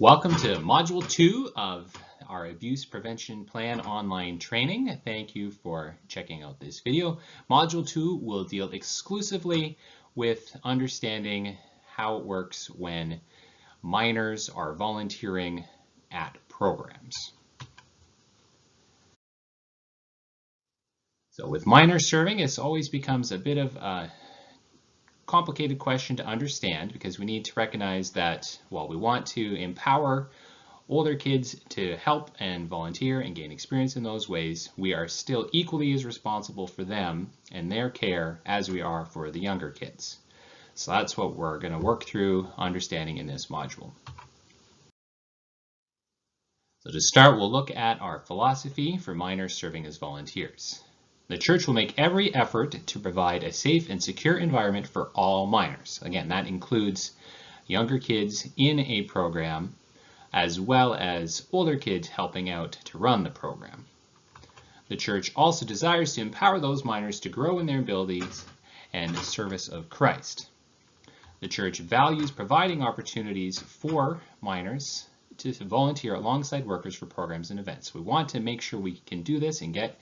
Welcome to Module 2 of our Abuse Prevention Plan online training. Thank you for checking out this video. Module 2 will deal exclusively with understanding how it works when minors are volunteering at programs. So with minor serving, it always becomes a bit of a complicated question to understand because we need to recognize that while we want to empower older kids to help and volunteer and gain experience in those ways, we are still equally as responsible for them and their care as we are for the younger kids. So that's what we're going to work through understanding in this module. So to start, we'll look at our philosophy for minors serving as volunteers. The church will make every effort to provide a safe and secure environment for all minors. Again, that includes younger kids in a program as well as older kids helping out to run the program. The church also desires to empower those minors to grow in their abilities and service of Christ. The church values providing opportunities for minors to volunteer alongside workers for programs and events. We want to make sure we can do this and get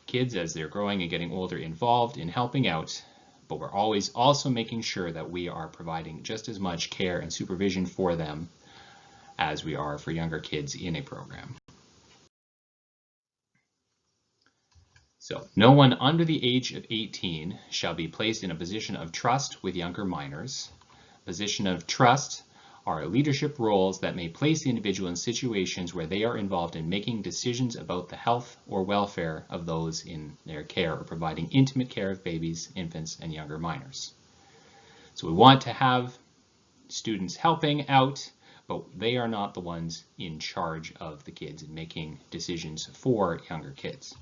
kids as they're growing and getting older involved in helping out, but we're always also making sure that we are providing just as much care and supervision for them as we are for younger kids in a program. So no one under the age of 18 shall be placed in a position of trust with younger minors. Position of trust are leadership roles that may place the individual in situations where they are involved in making decisions about the health or welfare of those in their care or providing intimate care of babies, infants, and younger minors. So we want to have students helping out, but they are not the ones in charge of the kids and making decisions for younger kids.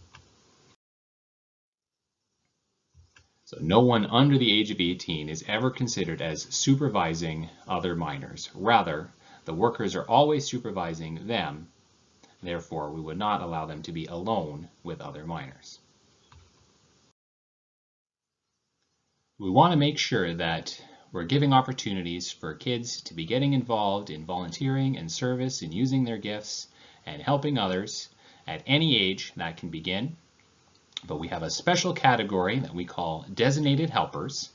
So no one under the age of 18 is ever considered as supervising other minors. Rather, the workers are always supervising them. Therefore, we would not allow them to be alone with other minors. We want to make sure that we're giving opportunities for kids to be getting involved in volunteering and service and using their gifts and helping others at any age that can begin. But we have a special category that we call designated helpers,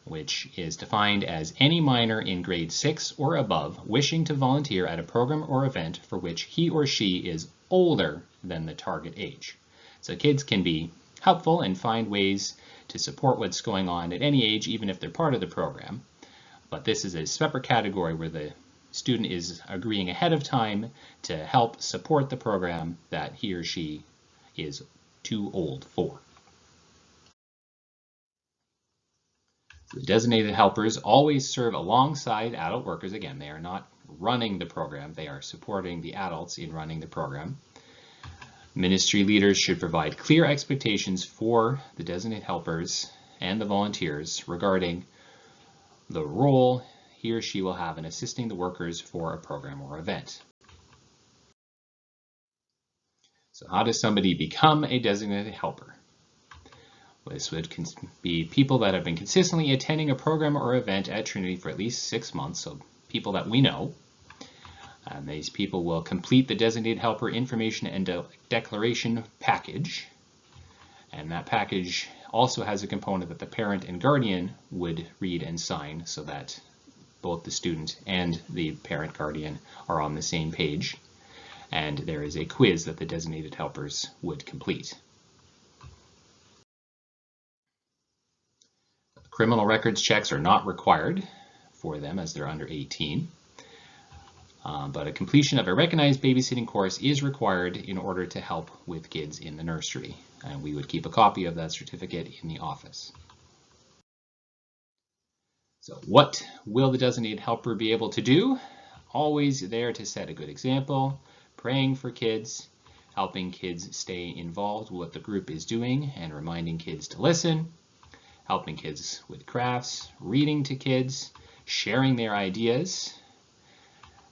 which is defined as any minor in grade 6 or above wishing to volunteer at a program or event for which he or she is older than the target age. So kids can be helpful and find ways to support what's going on at any age, even if they're part of the program. But this is a separate category where the student is agreeing ahead of time to help support the program that he or she is too old for. The designated helpers always serve alongside adult workers. Again, they are not running the program, they are supporting the adults in running the program. Ministry leaders should provide clear expectations for the designated helpers and the volunteers regarding the role he or she will have in assisting the workers for a program or event. So how does somebody become a designated helper? Well, this would be people that have been consistently attending a program or event at Trinity for at least 6 months, so people that we know. And these people will complete the designated helper information and declaration package. And that package also has a component that the parent and guardian would read and sign so that both the student and the parent guardian are on the same page. And there is a quiz that the designated helpers would complete. Criminal records checks are not required for them as they're under 18, but a completion of a recognized babysitting course is required in order to help with kids in the nursery, and we would keep a copy of that certificate in the office. So what will the designated helper be able to do? Always there to set a good example, praying for kids, helping kids stay involved with what the group is doing and reminding kids to listen, helping kids with crafts, reading to kids, sharing their ideas,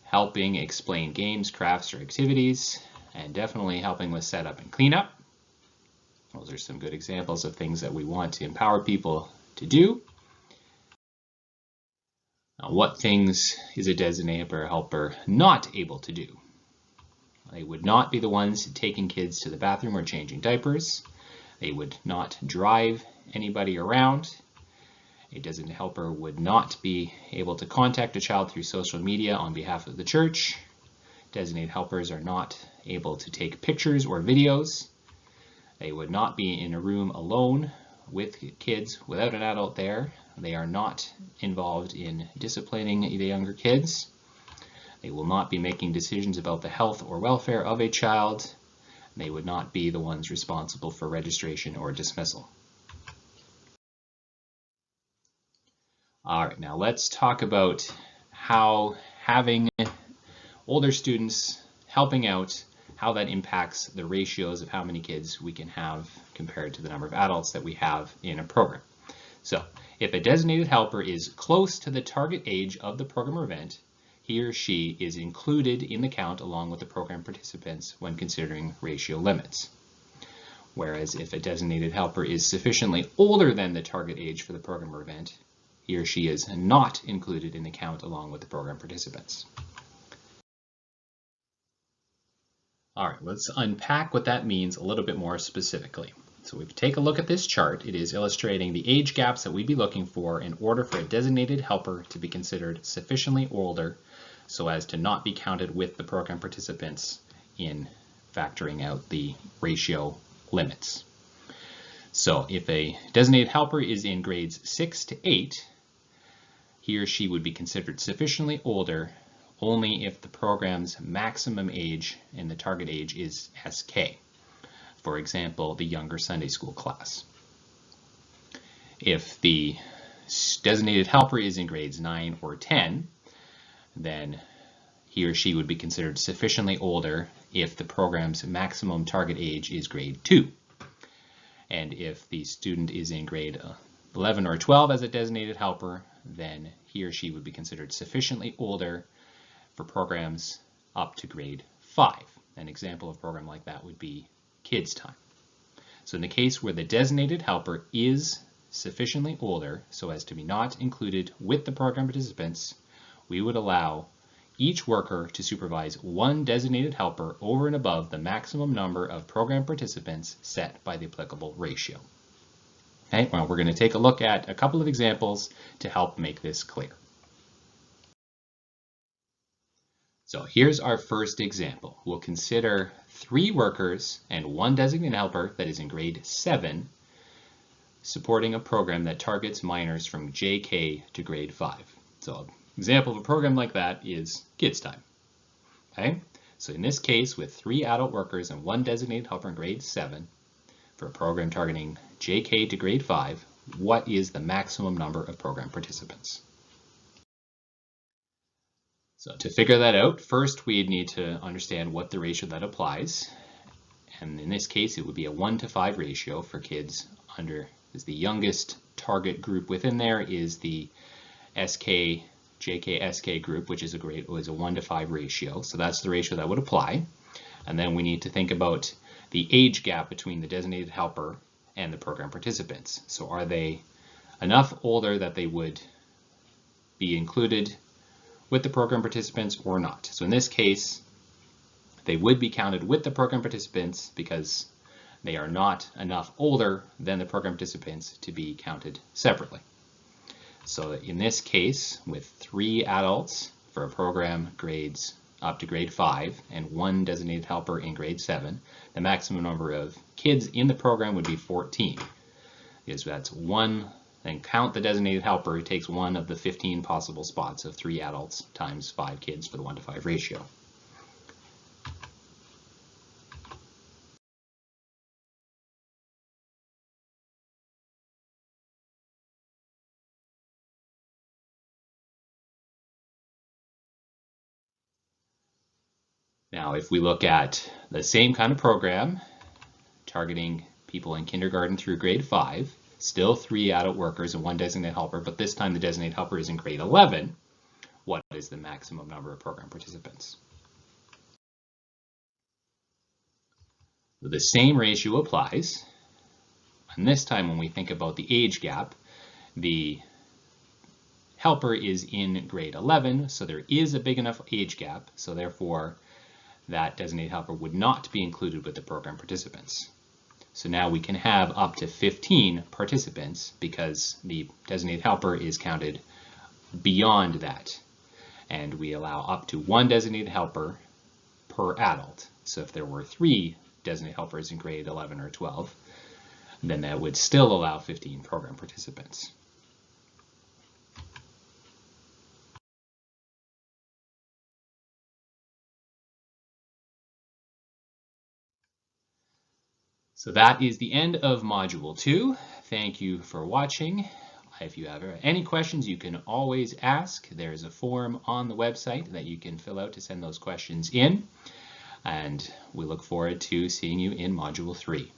helping explain games, crafts, or activities, and definitely helping with setup and cleanup. Those are some good examples of things that we want to empower people to do. Now, what things is a designated helper not able to do? They would not be the ones taking kids to the bathroom or changing diapers. They would not drive anybody around. A designated helper would not be able to contact a child through social media on behalf of the church. Designated helpers are not able to take pictures or videos. They would not be in a room alone with kids without an adult there. They are not involved in disciplining the younger kids. They will not be making decisions about the health or welfare of a child. They would not be the ones responsible for registration or dismissal. All right, now let's talk about how having older students helping out, how that impacts the ratios of how many kids we can have compared to the number of adults that we have in a program. So if a designated helper is close to the target age of the program or event, he or she is included in the count along with the program participants when considering ratio limits. Whereas if a designated helper is sufficiently older than the target age for the program or event, he or she is not included in the count along with the program participants. All right, let's unpack what that means a little bit more specifically. So if we take a look at this chart, it is illustrating the age gaps that we'd be looking for in order for a designated helper to be considered sufficiently older so as to not be counted with the program participants in factoring out the ratio limits. So if a designated helper is in grades 6 to 8, he or she would be considered sufficiently older only if the program's maximum age and the target age is SK. For example, the younger Sunday school class. If the designated helper is in grades 9 or 10, then he or she would be considered sufficiently older if the program's maximum target age is grade 2. And if the student is in grade 11 or 12 as a designated helper, then he or she would be considered sufficiently older for programs up to grade 5. An example of a program like that would be Kids Time. So in the case where the designated helper is sufficiently older so as to be not included with the program participants, we would allow each worker to supervise one designated helper over and above the maximum number of program participants set by the applicable ratio. Okay, well, we're going to take a look at a couple of examples to help make this clear. So here's our first example. We'll consider 3 workers and 1 designated helper that is in grade 7 supporting a program that targets minors from JK to grade 5. So an example of a program like that is Kids Time. Okay? So in this case, with 3 adult workers and 1 designated helper in grade 7 for a program targeting JK to grade 5, what is the maximum number of program participants? So to figure that out, first we need to understand what the ratio that applies. And in this case, it would be a 1-to-5 ratio for kids under, is the youngest target group within there is the SK, JK, SK group, which is a 1-to-5 ratio. So that's the ratio that would apply. And then we need to think about the age gap between the designated helper and the program participants. So are they enough older that they would be included with the program participants or not? So in this case, they would be counted with the program participants because they are not enough older than the program participants to be counted separately. So in this case, with 3 adults for a program grades up to grade 5 and 1 designated helper in grade 7, the maximum number of kids in the program would be 14. Because that's 1, then count the designated helper, who takes 1 of the 15 possible spots of 3 adults times 5 kids for the 1-to-5 ratio. Now, if we look at the same kind of program, targeting people in kindergarten through grade 5, still 3 adult workers and 1 designated helper, but this time the designated helper is in grade 11, what is the maximum number of program participants? The same ratio applies, and this time when we think about the age gap, the helper is in grade 11, so there is a big enough age gap, so therefore that designated helper would not be included with the program participants. So now we can have up to 15 participants because the designated helper is counted beyond that. And we allow up to 1 designated helper per adult. So if there were 3 designated helpers in grade 11 or 12, then that would still allow 15 program participants. So that is the end of Module 2. Thank you for watching. If you have any questions, you can always ask. There is a form on the website that you can fill out to send those questions in. And we look forward to seeing you in Module 3.